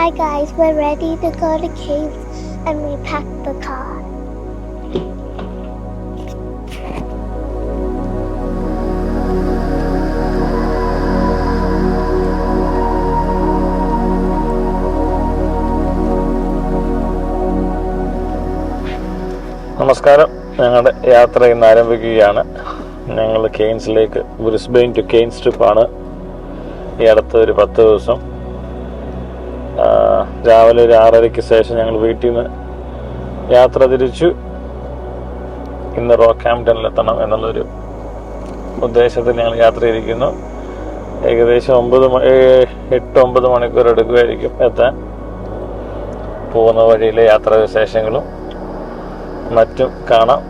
Hi guys, we're ready to go to caves and we packed the car. നമസ്കാരം, ഞങ്ങളുടെ യാത്ര ഇന്ന് ആരംഭിക്കുകയാണ്. ഞങ്ങൾ കെയ്ൻസിലേക്ക് ബ്രിസ്ബെയിൻ ടു കെയ്ൻസ് ട്രിപ്പാണ് ഈ അടുത്ത ഒരു 10 ദിവസം. രാവിലെ ഒരു 6:30-ക്ക് ശേഷം ഞങ്ങൾ വീട്ടിൽ നിന്ന് യാത്ര തിരിച്ചു. ഇന്ന് റോക്ക്ഹാംപ്ടണിലെത്തണം എന്നുള്ളൊരു ഉദ്ദേശത്തിൽ ഞങ്ങൾ യാത്ര ചെയ്തിരിക്കുന്നു. ഏകദേശം 8-9 മണിക്കൂർ എടുക്കുമായിരിക്കും എത്താൻ. പോകുന്ന വഴിയിലെ യാത്രാ വിശേഷങ്ങളും മറ്റും കാണാം.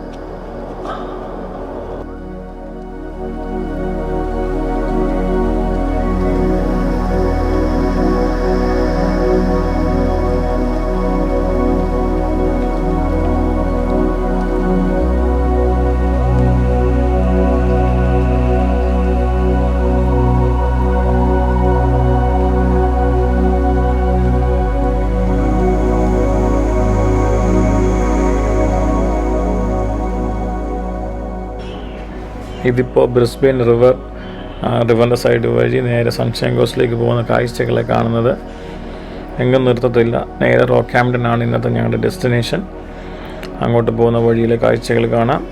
ഇതിപ്പോൾ ബ്രിസ്ബെയിൻ റിവറിൻ്റെ സൈഡ് വഴി നേരെ സൺഷൈൻ കോസ്റ്റിലേക്ക് പോകുന്ന കാഴ്ചകളെ കാണുന്നത്. എങ്ങും നിർത്തത്തില്ല. നേരെ റോക്ക്ഹാംപ്ടൺ ആണ് ഇന്നത്തെ ഞങ്ങളുടെ ഡെസ്റ്റിനേഷൻ. അങ്ങോട്ട് പോകുന്ന വഴിയിലെ കാഴ്ചകൾ കാണാം.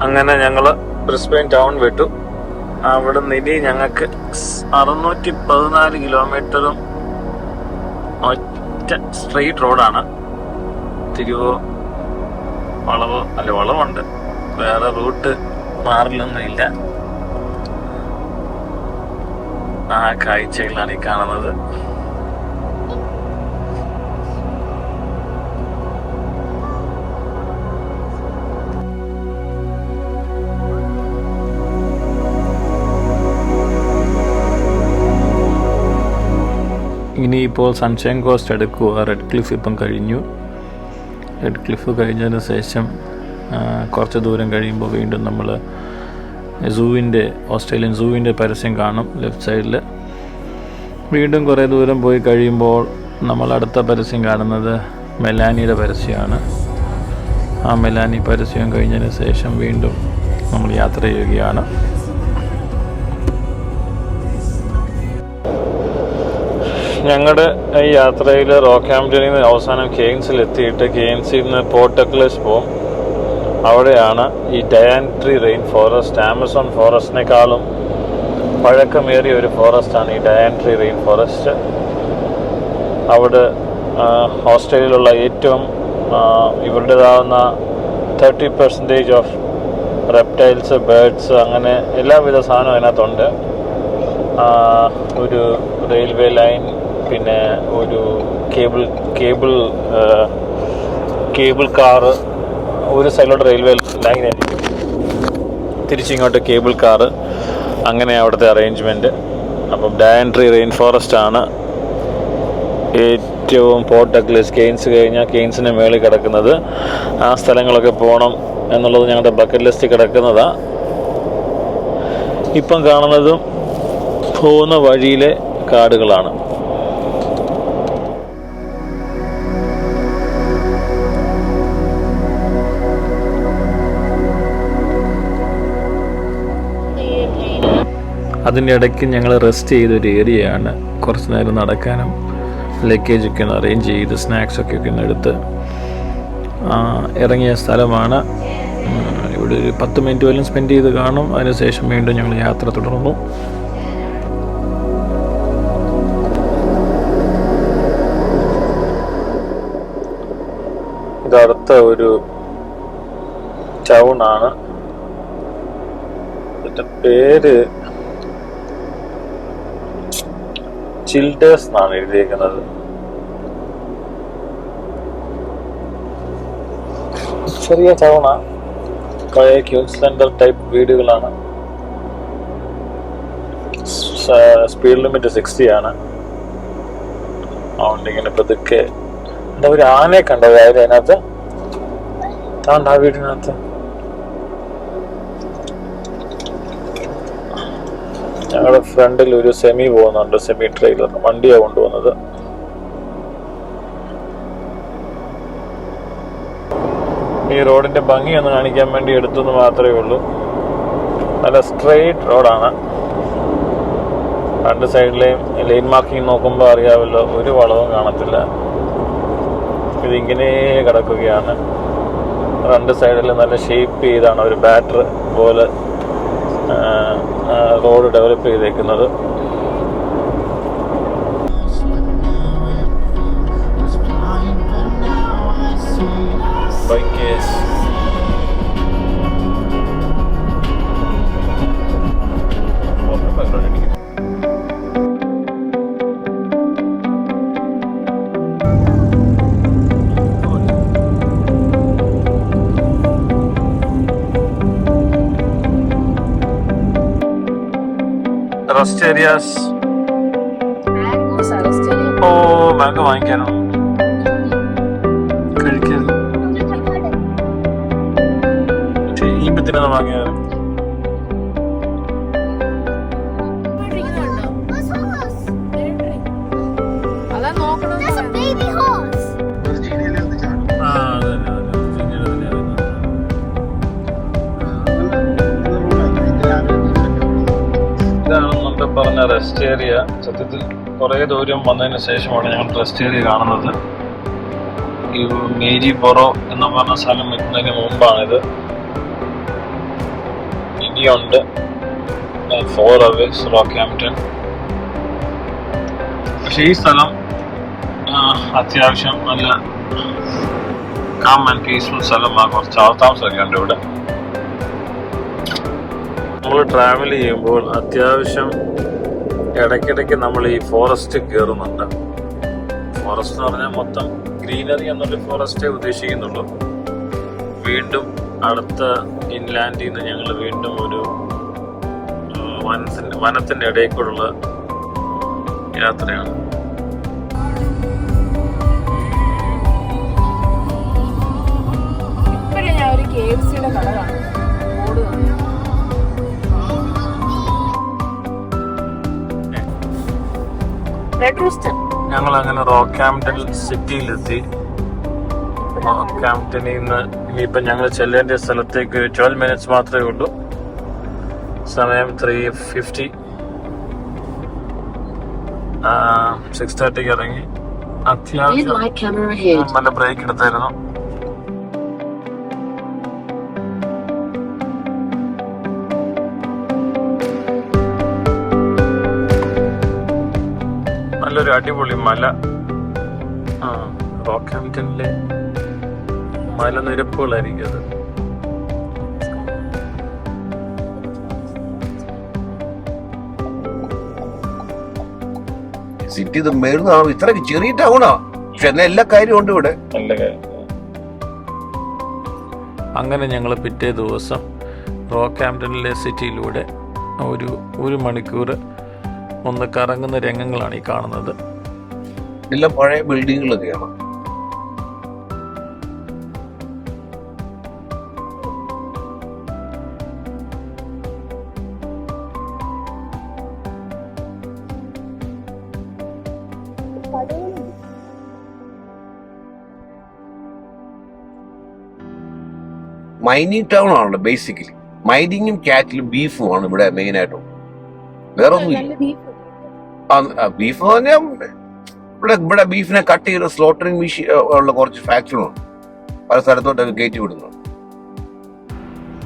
അങ്ങനെ ഞങ്ങൾ ബ്രിസ്ബെയിൻ ടൗൺ വിട്ടു. അവിടെ നിന്ന് ഇനി ഞങ്ങൾക്ക് 614 കിലോമീറ്ററും ഒറ്റ സ്ട്രെയിറ്റ് റോഡാണ്. തിരിവോ വളവുണ്ട്, വേറെ റൂട്ട് മാറിലൊന്നും ഇല്ല. ആ കാഴ്ചകളാണ് ഈ കാണുന്നത്. ഇനിയിപ്പോൾ സൺഷൈൻ കോസ്റ്റ് എടുക്കുക. റെഡ് ക്ലിഫ് ഇപ്പം കഴിഞ്ഞു. റെഡ് ക്ലിഫ് കഴിഞ്ഞതിന് ശേഷം കുറച്ച് ദൂരം കഴിയുമ്പോൾ വീണ്ടും നമ്മൾ ഓസ്ട്രേലിയൻ സൂവിൻ്റെ പരസ്യം കാണും ലെഫ്റ്റ് സൈഡിൽ. വീണ്ടും കുറേ ദൂരം പോയി കഴിയുമ്പോൾ നമ്മൾ അടുത്ത പരസ്യം കാണുന്നത് മെലാനിയുടെ പരസ്യമാണ്. ആ മെലാനി പരസ്യം കഴിഞ്ഞതിന് ശേഷം വീണ്ടും നമ്മൾ യാത്ര ചെയ്യുകയാണ്. ഞങ്ങളുടെ ഈ യാത്രയിൽ റോക്ക്ഹാംപ്ടണിൽ നിന്ന് അവസാനം കെയ്ൻസിൽ എത്തിയിട്ട് കെയ്ൻസിൽ നിന്ന് പോർട്ട് ഡഗ്ലസ് പോകും. അവിടെയാണ് ഈ ഡയാൻട്രി റെയിൻ ഫോറസ്റ്റ്. ആമസോൺ ഫോറസ്റ്റിനേക്കാളും പഴക്കമേറിയ ഒരു ഫോറസ്റ്റാണ് ഈ ഡയാൻട്രി റെയിൻ ഫോറസ്റ്റ്. അവിടെ ഓസ്ട്രേലിയയിലുള്ള ഏറ്റവും ഇവരുടേതാവുന്ന 30% ഓഫ് റെപ്റ്റൈൽസ്, ബേർഡ്സ്, അങ്ങനെ എല്ലാവിധ സാധനവും അതിനകത്തുണ്ട്. ഒരു റെയിൽവേ ലൈൻ, പിന്നെ ഒരു കേബിൾ കാറ്. ഒരു സൈഡിലോട്ട് റെയിൽവേ ലൈൻ ആയിരിക്കും, തിരിച്ചിങ്ങോട്ട് കേബിൾ കാറ്. അങ്ങനെ അവിടുത്തെ അറേഞ്ച്മെൻറ്റ്. അപ്പം ഡയാൻട്രി റെയിൻ ഫോറസ്റ്റ് ആണ് ഏറ്റവും പോർട്ട് ഡഗ്ലസ്. കെയ്ൻസ് കഴിഞ്ഞാൽ കെയ്ൻസിന് മേളിൽ കിടക്കുന്നത്. ആ സ്ഥലങ്ങളൊക്കെ പോകണം എന്നുള്ളത് ഞങ്ങളുടെ ബക്കറ്റ് ലിസ്റ്റിൽ കിടക്കുന്നതാണ്. ഇപ്പം കാണുന്നതും പോകുന്ന വഴിയിലെ കാടുകളാണ്. അതിൻ്റെ ഇടയ്ക്ക് ഞങ്ങൾ റെസ്റ്റ് ചെയ്തൊരു ഏരിയയാണ്. കുറച്ച് നേരം നടക്കാനും ലഗേജൊക്കെ ഒന്ന് അറേഞ്ച് ചെയ്ത് സ്നാക്സൊക്കെ ഒന്ന് എടുത്ത് ഇറങ്ങിയ സ്ഥലമാണ്. ഇവിടെ ഒരു 10 മിനിറ്റ് പോലും സ്പെൻഡ് ചെയ്ത് കാണും. അതിനുശേഷം വീണ്ടും ഞങ്ങൾ യാത്ര തുടർന്നു. ഇതടുത്ത ഒരു ടൗൺ ആണ്. ഇതിന്റെ പേര് ചിൽഡേഴ്സ് എന്നാണ് എഴുതിയിരിക്കുന്നത്. ചെറിയ ടൗണാ. പഴയ ക്യൂൻസ്ലാൻഡർ ടൈപ്പ് വീടുകളാണ്. സ്പീഡ് ലിമിറ്റ് 60 ആണ്. അതുകൊണ്ട് ഇങ്ങനെ പതുക്കെ എന്താ ഒരു ആനയെ കണ്ടത് അതിനകത്ത് താണ്ട് ആ വീടിനകത്ത്. ഞങ്ങളുടെ ഫ്രണ്ടിൽ ഒരു സെമി പോകുന്നുണ്ട്, സെമി ട്രെയിലർ വണ്ടിയാണ് കൊണ്ടുപോകുന്നത്. ഈ റോഡിന്റെ ഭംഗി ഒന്ന് കാണിക്കാൻ വേണ്ടി എടുത്തെന്ന് മാത്രമേ ഉള്ളൂ. നല്ല സ്ട്രെയിറ്റ് റോഡാണ്. രണ്ട് സൈഡിലെയും ലൈൻ മാർക്കിംഗ് നോക്കുമ്പോൾ അറിയാമല്ലോ, ഒരു വളവും കാണത്തില്ല. ഇതിങ്ങനെ കിടക്കുകയാണ്. രണ്ട് സൈഡിൽ നല്ല ഷേപ്പ് ചെയ്താണ് ഒരു ബാറ്റർ പോലെ റോഡ് ഡെവലപ്പ് ചെയ്തേക്കുന്നത്. Rest areas. ഓ, മാംഗോ വാങ്ങിക്കാനോ? കഴിക്കാൻ ചെയ്യുമ്പത്തിനാണ് വാങ്ങിയത്. ഇതാണ് നമ്മൾ പറഞ്ഞ റെസ്റ്റ് ഏരിയ. സത്യത്തിൽ കുറേ ദൂരം വന്നതിന് ശേഷമാണ് ഞങ്ങൾ റെസ്റ്റ് ഏരിയ കാണുന്നത്. ഈ മേരി ബൊറോ എന്ന് പറഞ്ഞ സ്ഥലം എത്തുന്നതിന് മുമ്പാണിത്. ഇനിയുണ്ട് 4 hours റോക്ക്ഹാംപ്റ്റൺ. പക്ഷെ ഈ സ്ഥലം അത്യാവശ്യം നല്ല കാം ആൻഡ് പീസ്ഫുൾ സ്ഥലമാണ്. കുറച്ച് ആൾത്താമസമൊക്കെ ഉണ്ട് ഇവിടെ. നമ്മൾ ട്രാവൽ ചെയ്യുമ്പോൾ അത്യാവശ്യം ഇടയ്ക്കിടയ്ക്ക് നമ്മൾ ഈ ഫോറസ്റ്റ് കയറുന്നുണ്ട്. ഫോറസ്റ്റ് എന്ന് പറഞ്ഞാൽ മൊത്തം ഗ്രീനറി എന്നുള്ള ഫോറസ്റ്റേ ഉദ്ദേശിക്കുന്നുള്ളൂ. വീണ്ടും അടുത്ത ഇൻലാൻഡിൽ നിന്ന് ഞങ്ങൾ വീണ്ടും ഒരു വനത്തിൻ്റെ ഇടയിൽ കൂടെയുള്ള യാത്രയാണ്. ഞങ്ങൾ അങ്ങനെ റോക്ക്ഹാംപ്റ്റൺ സിറ്റിയിലെത്തി. റോക്ക്ഹാംപ്റ്റണിൽ നിന്ന് ഇനിയിപ്പം ഞങ്ങൾ ചെല്ലേണ്ട സ്ഥലത്തേക്ക് 12 minutes മാത്രമേ ഉള്ളൂ. സമയം 3:50. 6:30 ഇറങ്ങി. അത്യാവശ്യം നല്ല ബ്രേക്ക് എടുത്തായിരുന്നു. നല്ലൊരു അടിപൊളി മല. റോക്ക്ഹാംപ്റ്റണിലെ മലനിരപ്പുകളായിരിക്കും അത്. സിറ്റി മേടുന്നാണോ ഇത്രയൊക്കെ ചെറിയ ടൗണാ, പക്ഷെ എന്നാൽ എല്ലാ കാര്യവും ഉണ്ട് ഇവിടെ. അങ്ങനെ ഞങ്ങൾ പിറ്റേ ദിവസം റോക്ക്ഹാംപ്റ്റണിലെ സിറ്റിയിലൂടെ ഒരു മണിക്കൂർ ഒന്ന് കറങ്ങുന്ന രംഗങ്ങളാണ് ഈ കാണുന്നത്. എല്ലാം പഴയ ബിൽഡിങ്ങുകളൊക്കെയാണ്. മൈനിങ് ടൗൺ ആണല്ലോ ബേസിക്കലി. മൈനിങ്ങും കാറ്റിലും ബീഫും ആണ് ഇവിടെ മെയിൻ ആയിട്ടും. വേറെ ഒന്നുമില്ല. ബീഫ് പറഞ്ഞാൽ ഇവിടെ ബീഫിനെ കട്ട് ചെയ്ത് സ്ലോട്ടറിങ് മെഷീൻ ഉള്ള കുറച്ച് ഫാക്ടറികളുണ്ട്, പല സ്ഥലത്തോട്ടൊക്കെ കയറ്റി വിടുന്നു.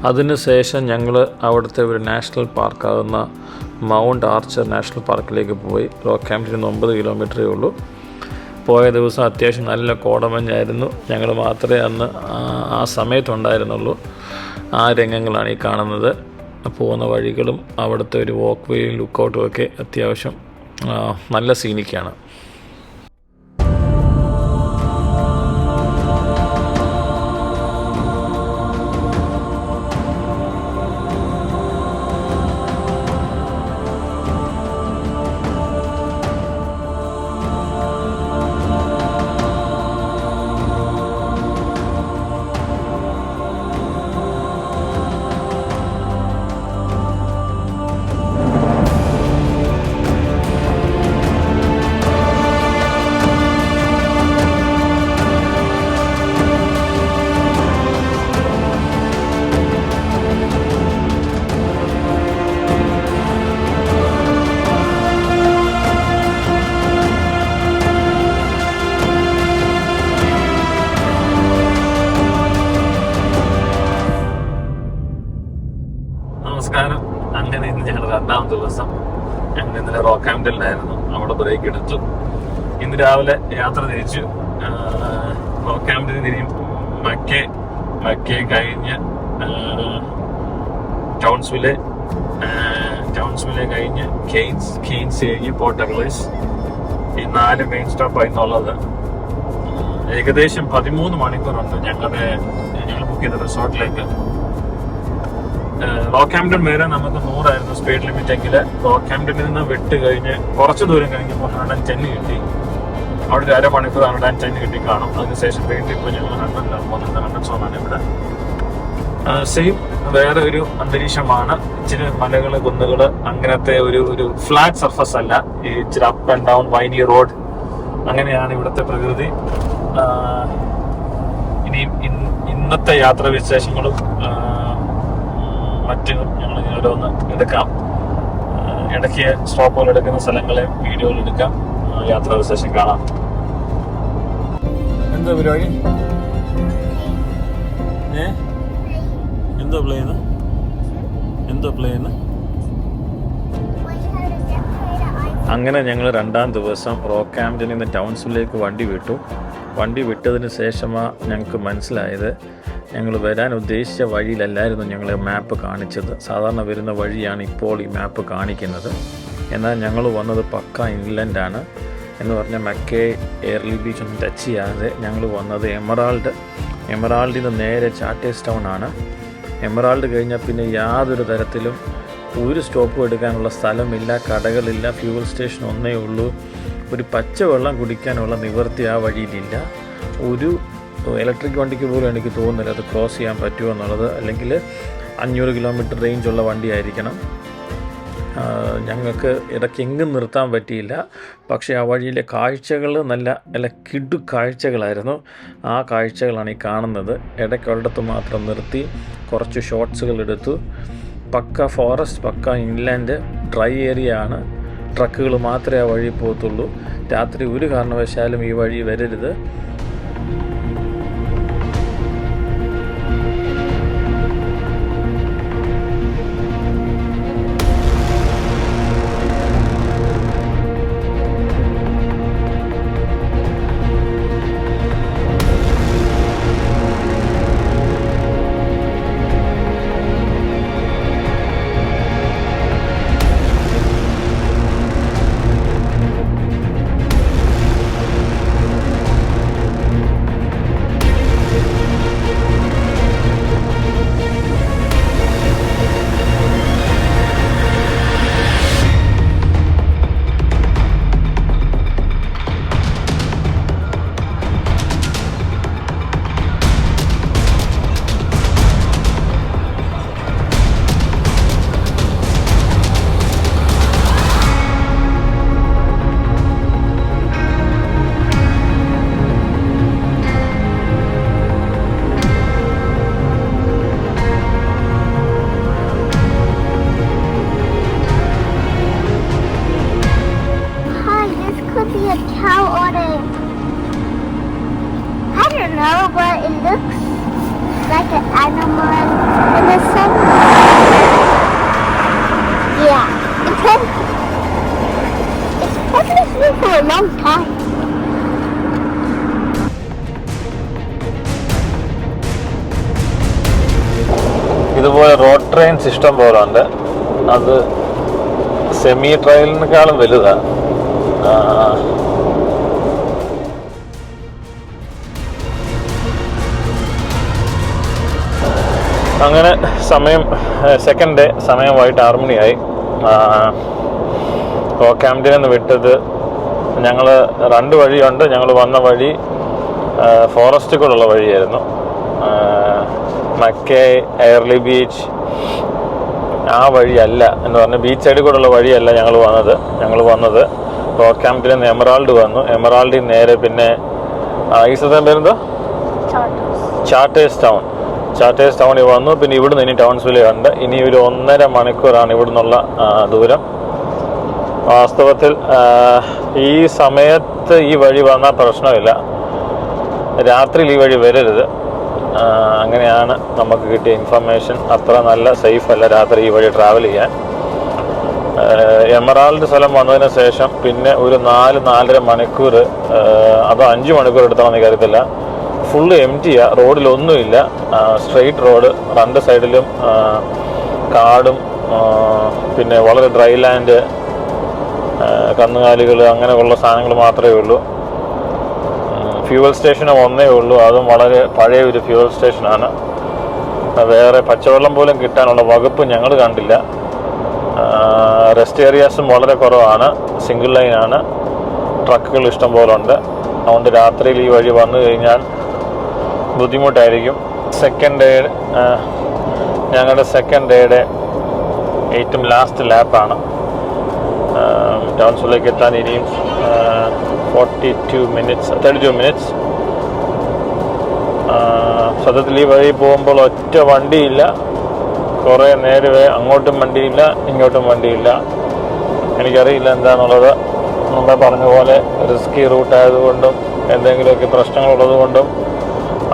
അതിനുശേഷം ഞങ്ങൾ അവിടുത്തെ ഒരു നാഷണൽ പാർക്കാകുന്ന മൗണ്ട് ആർച്ചർ നാഷണൽ പാർക്കിലേക്ക് പോയി. റോക്ക്ഹാംപ്റ്റണിൽ നിന്ന് 9 കിലോമീറ്ററേ ഉള്ളൂ. പോയ ദിവസം അത്യാവശ്യം നല്ല കോടമഞ്ഞായിരുന്നു. ഞങ്ങൾ മാത്രമേ അന്ന് ആ സമയത്തുണ്ടായിരുന്നുള്ളൂ. ആ രംഗങ്ങളാണ് ഈ കാണുന്നത്. പോകുന്ന വഴികളും അവിടുത്തെ ഒരു വാക്ക് വേയും ലുക്കൗട്ടും ഒക്കെ അത്യാവശ്യം നല്ല സീനിക്കാണ്. ദിവസം. ഞങ്ങൾ ഇന്നലെ റോക്ക്ഹാംപ്ടണിലായിരുന്നു, അവിടെ ബ്രേക്ക് എടുത്തു. ഇന്ന് രാവിലെ യാത്ര തിരിച്ചു. റോക്ക്ഹാംപ്ടണിൽ തിരിയും മക്കേ കഴിഞ്ഞ് ടൗൺസ്വില്ലെ കഴിഞ്ഞ് കെയ്ൻസ് കഴിഞ്ഞ് പോർട്ട് എർലൈസ്. ഈ 4 മെയിൻ സ്റ്റോപ്പായിരുന്നുള്ളത്. ഏകദേശം 13 മണിക്കൂറുണ്ട് ഞങ്ങൾ ബുക്ക് ചെയ്ത റിസോർട്ടിലേക്ക്. റോക്ക്ഹാംപ്ടൺ വരെ നമുക്ക് 100 സ്പീഡ് ലിമിറ്റ് എങ്കിൽ റോക്ക്ഹാംപ്ടണിൽ നിന്ന് വിട്ട് കഴിഞ്ഞ് കുറച്ച് ദൂരം കഴിഞ്ഞപ്പോൾ 110 കിട്ടി. അവിടെ ഒരു അരമണിക്കൂർ 110 കിട്ടി കാണും. അതിനുശേഷം വീണ്ടും ഇപ്പോൾ ഞങ്ങൾ 100 ഇവിടെ. സെയിം വേറെ ഒരു അന്തരീക്ഷമാണ്. ഇച്ചിരി മലകള് കുന്നുകള് അങ്ങനത്തെ ഒരു ഫ്ലാറ്റ് സർഫസ് അല്ല. ഈ ഇച്ചിരി അപ്പ് ആൻഡ് ഡൗൺ വൈനി റോഡ്, അങ്ങനെയാണ് ഇവിടുത്തെ പ്രകൃതി. ഇനിയും ഇന്നത്തെ യാത്രാ വിശേഷങ്ങളും മറ്റും ഞങ്ങൾ ഓരോന്ന് എടുക്കാം. ഇടയ്ക്ക് സ്റ്റോപ്പുകൾ എടുക്കുന്ന സ്ഥലങ്ങളെ വീഡിയോകൾ എടുക്കാം, യാത്രാ വിശേഷം കാണാം. എന്താ പരിപാടി? എന്തോ പ്ലേ ചെയ്യുന്നു? അങ്ങനെ ഞങ്ങൾ 2ാം ദിവസം റോക്ക്ഹാംപ്ടണിൽ നിന്ന് ടൗൺസ്വില്ലേക്ക് വണ്ടി വിട്ടതിന് ശേഷമാണ് ഞങ്ങൾക്ക് മനസ്സിലായത് ഞങ്ങൾ വരാൻ ഉദ്ദേശിച്ച വഴിയിലല്ലായിരുന്നു ഞങ്ങൾ മാപ്പ് കാണിച്ചത്. സാധാരണ വരുന്ന വഴിയാണ് ഇപ്പോൾ ഈ മാപ്പ് കാണിക്കുന്നത്. എന്നാൽ ഞങ്ങൾ വന്നത് പക്ക ഇൻലൻഡാണ്. എന്ന് പറഞ്ഞാൽ മക്കേ എയർലി ബീച്ച് ഒന്നും ടച്ച് ചെയ്യാതെ ഞങ്ങൾ വന്നത് എമറാൾഡിൽ നിന്ന് നേരെ ചാർട്ടേഴ്സ് ടൗൺ ആണ്. എമറാൾഡ് കഴിഞ്ഞാൽ പിന്നെ യാതൊരു തരത്തിലും ഒരു സ്റ്റോപ്പും എടുക്കാനുള്ള സ്ഥലമില്ല, കടകളില്ല, ഫ്യൂവൽ സ്റ്റേഷൻ ഒന്നേ ഉള്ളൂ. ഒരു പച്ച വെള്ളം കുടിക്കാനുള്ള നിവൃത്തി ആ വഴിയിലില്ല. ഒരു ഇലക്ട്രിക് വണ്ടിക്ക് പോലും എനിക്ക് തോന്നുന്നില്ല അത് ക്രോസ് ചെയ്യാൻ പറ്റുമോ എന്നുള്ളത്. അല്ലെങ്കിൽ 500 കിലോമീറ്റർ റേഞ്ചുള്ള വണ്ടിയായിരിക്കണം. ഞങ്ങൾക്ക് ഇടയ്ക്കെങ്ങും നിർത്താൻ പറ്റിയില്ല. പക്ഷേ ആ വഴിയിലെ കാഴ്ചകൾ നല്ല കിടു കാഴ്ചകളായിരുന്നു. ആ കാഴ്ചകളാണ് ഈ കാണുന്നത്. ഇടയ്ക്കൊരിടത്ത് മാത്രം നിർത്തി കുറച്ച് ഷോട്ട്സുകൾ എടുത്തു. പക്ക ഫോറസ്റ്റ്, പക്ക ഇൻലാൻഡ്, ഡ്രൈ ഏരിയ ആണ്. ട്രക്കുകൾ മാത്രമേ ആ വഴി പോകത്തുള്ളൂ. രാത്രി ഒരു കാരണവശാലും ഈ വഴി വരരുത്. ഇതുപോലെ റോഡ് ട്രെയിൻസ് ഇഷ്ടം പോലെ ഉണ്ട്. അത് സെമി ട്രെയിനിനേക്കാളും വലുതാണ്. അങ്ങനെ സെക്കൻഡ് ഡേ സമയം വൈകിട്ട് 6 മണിയായി. റോക്ക്ഹാംപ്ടണിൽ നിന്ന് വിട്ടത് ഞങ്ങൾ 2 വഴിയുണ്ട്. ഞങ്ങൾ വന്ന വഴി ഫോറസ്റ്റ് കൂടെയുള്ള വഴിയായിരുന്നു. മക്കേ എയർലി ബീച്ച് ആ വഴിയല്ല, എന്ന് പറഞ്ഞാൽ ബീച്ച് സൈഡിൽ കൂടെയുള്ള വഴിയല്ല ഞങ്ങൾ വന്നത് റോക്ക്ഹാംപ്ടണിൽ നിന്ന് എമറാൾഡ് വന്നു. എമറാൾഡിൽ നേരെ പിന്നെ ഈ സ്ഥലം പേരെന്തോ ചാർട്ടേഴ്സ് ടൗണിൽ വന്നു. പിന്നെ ഇവിടുന്ന് ഇനി ടൗൺസ്വില്ലെ ഉണ്ട്. ഇനി ഒരു 1.5 മണിക്കൂറാണ് ഇവിടുന്നുള്ള ദൂരം. വാസ്തവത്തിൽ ഈ സമയത്ത് ഈ വഴി വന്നാൽ പ്രശ്നമില്ല, രാത്രിയിൽ ഈ വഴി വരരുത്. അങ്ങനെയാണ് നമുക്ക് കിട്ടിയ ഇൻഫർമേഷൻ. അത്ര നല്ല സേഫ് അല്ല രാത്രി ഈ വഴി ട്രാവൽ ചെയ്യാൻ. എമറാൾഡ് സ്ഥലം വന്നതിന് ശേഷം പിന്നെ ഒരു 4-4.5 മണിക്കൂർ, അതോ 5 മണിക്കൂർ എടുത്താണെന്ന് കരുതില്ല. ഫുള്ള് എംറ്റിയാണ്, റോഡിലൊന്നുമില്ല. സ്ട്രെയിറ്റ് റോഡ്, രണ്ട് സൈഡിലും കാടും പിന്നെ വളരെ ഡ്രൈ ലാൻഡ്, കന്നുകാലികൾ അങ്ങനെയുള്ള സാധനങ്ങൾ മാത്രമേ ഉള്ളൂ. ഫ്യൂവൽ സ്റ്റേഷനും ഒന്നേ ഉള്ളൂ, അതും വളരെ പഴയ ഒരു ഫ്യൂവൽ സ്റ്റേഷനാണ്. വേറെ പച്ചവെള്ളം പോലും കിട്ടാനുള്ള വകുപ്പ് ഞങ്ങൾ കണ്ടില്ല. റെസ്റ്റ് ഏരിയാസും വളരെ കുറവാണ്, സിംഗിൾ ലൈനാണ്, ട്രക്കുകൾ ഇഷ്ടം പോലെ ഉണ്ട്. അതുകൊണ്ട് രാത്രിയിൽ ഈ വഴി വന്നു കഴിഞ്ഞാൽ ബുദ്ധിമുട്ടായിരിക്കും. ഞങ്ങളുടെ സെക്കൻഡ് ഡേയുടെ ഏറ്റവും ലാസ്റ്റ് ലാപ്പാണ്. ടൗൺസിലേക്ക് എത്താൻ ഇനിയും 32 മിനിറ്റ്സ്. സത്യത്തിൽ ഈ വഴി പോകുമ്പോൾ ഒറ്റ വണ്ടിയില്ല, കുറേ നേരമേ അങ്ങോട്ടും വണ്ടിയില്ല ഇങ്ങോട്ടും വണ്ടിയില്ല. എനിക്കറിയില്ല എന്താണെന്നുള്ളത്. മുമ്പേ പറഞ്ഞ പോലെ റിസ്കി റൂട്ടായതുകൊണ്ടും എന്തെങ്കിലുമൊക്കെ പ്രശ്നങ്ങളുള്ളതുകൊണ്ടും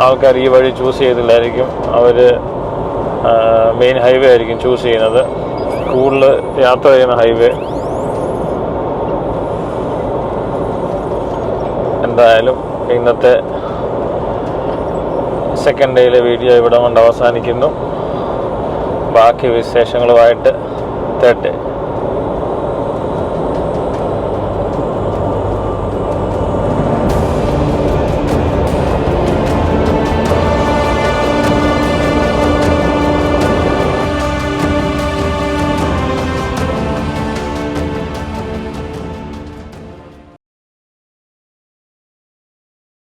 ആൾക്കാർ ഈ വഴി ചൂസ് ചെയ്തില്ലായിരിക്കും. അവർ മെയിൻ ഹൈവേ ആയിരിക്കും ചൂസ് ചെയ്യുന്നത്, കൂടുതൽ യാത്ര ചെയ്യുന്ന ഹൈവേ. എന്തായാലും ഇന്നത്തെ സെക്കൻഡ് ഡേയിലെ വീഡിയോ ഇവിടെ കൊണ്ട് അവസാനിക്കുന്നു. ബാക്കി വിശേഷങ്ങളുമായിട്ട് തേട്ടെ.